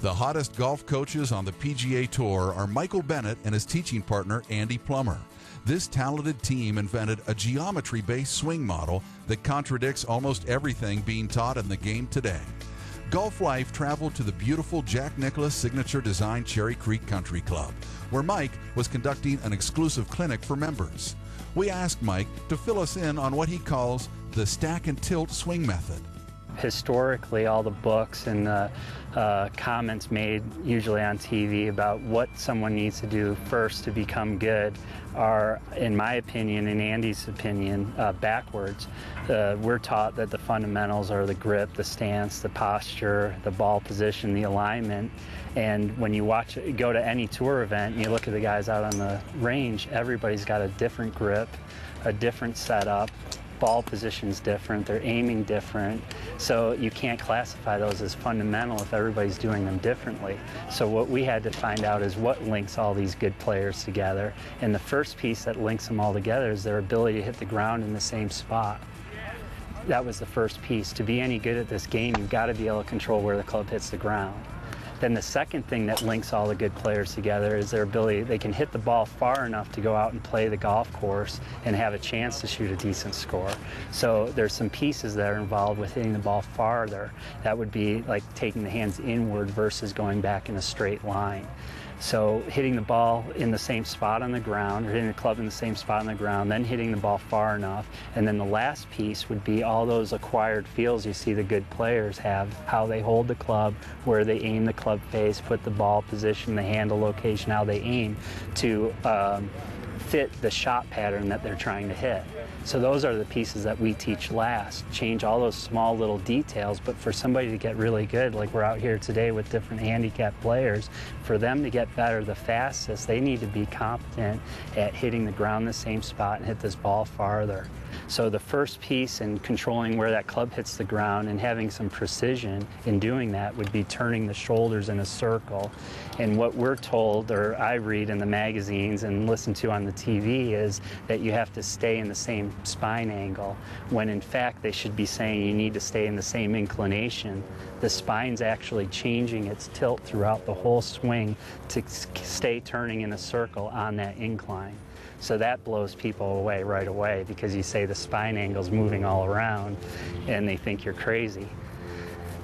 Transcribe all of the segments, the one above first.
The hottest golf coaches on the PGA Tour are Michael Bennett and his teaching partner, Andy Plummer. This talented team invented a geometry-based swing model that contradicts almost everything being taught in the game today. Golf Life traveled to the beautiful Jack Nicklaus Signature Design Cherry Creek Country Club, where Mike was conducting an exclusive clinic for members. We asked Mike to fill us in on what he calls the stack and tilt swing method. Historically, all the books and the comments made usually on TV about what someone needs to do first to become good are, in my opinion and Andy's opinion, backwards. We're taught that the fundamentals are the grip, the stance, the posture, the ball position, the alignment. And when you go to any tour event and you look at the guys out on the range, everybody's got a different grip, a different setup. Ball position's different, they're aiming different, so you can't classify those as fundamental if everybody's doing them differently. So what we had to find out is what links all these good players together, and the first piece that links them all together is their ability to hit the ground in the same spot. That was the first piece. To be any good at this game, you've got to be able to control where the club hits the ground. Then the second thing that links all the good players together is their ability. They can hit the ball far enough to go out and play the golf course and have a chance to shoot a decent score. So there's some pieces that are involved with hitting the ball farther. That would be like taking the hands inward versus going back in a straight line. So hitting the ball in the same spot on the ground, or hitting the club in the same spot on the ground, then hitting the ball far enough. And then the last piece would be all those acquired feels you see the good players have, how they hold the club, where they aim the club face, put the ball position, the handle location, how they aim to fit the shot pattern that they're trying to hit. So those are the pieces that we teach last. Change all those small little details, but for somebody to get really good, like we're out here today with different handicap players, for them to get better the fastest, they need to be competent at hitting the ground in the same spot and hit this ball farther. So the first piece in controlling where that club hits the ground and having some precision in doing that would be turning the shoulders in a circle. And what we're told, or I read in the magazines and listen to on the TV, is that you have to stay in the same spine angle, when in fact they should be saying you need to stay in the same inclination. The spine's actually changing its tilt throughout the whole swing to stay turning in a circle on that incline. So that blows people away right away, because you say the spine angle's moving all around and they think you're crazy.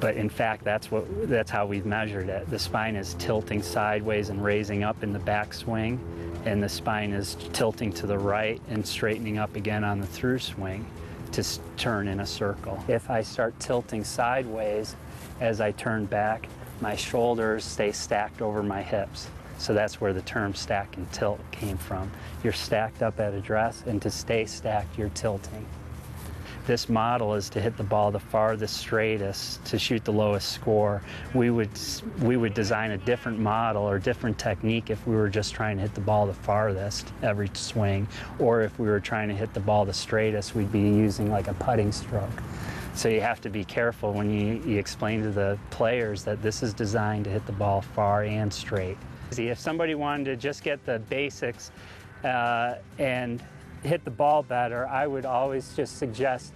But in fact, that's how we've measured it. The spine is tilting sideways and raising up in the backswing, and the spine is tilting to the right and straightening up again on the through swing to turn in a circle. If I start tilting sideways as I turn back, my shoulders stay stacked over my hips. So that's where the term stack and tilt came from. You're stacked up at address, and to stay stacked, you're tilting. This model is to hit the ball the farthest, straightest, to shoot the lowest score. We would design a different model or different technique if we were just trying to hit the ball the farthest every swing, or if we were trying to hit the ball the straightest, we'd be using like a putting stroke. So you have to be careful when you explain to the players that this is designed to hit the ball far and straight. If somebody wanted to just get the basics and hit the ball better, I would always just suggest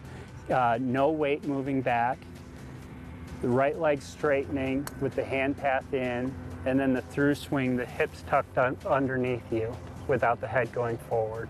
no weight moving back, the right leg straightening with the hand path in, and then the through swing, the hips tucked underneath you without the head going forward.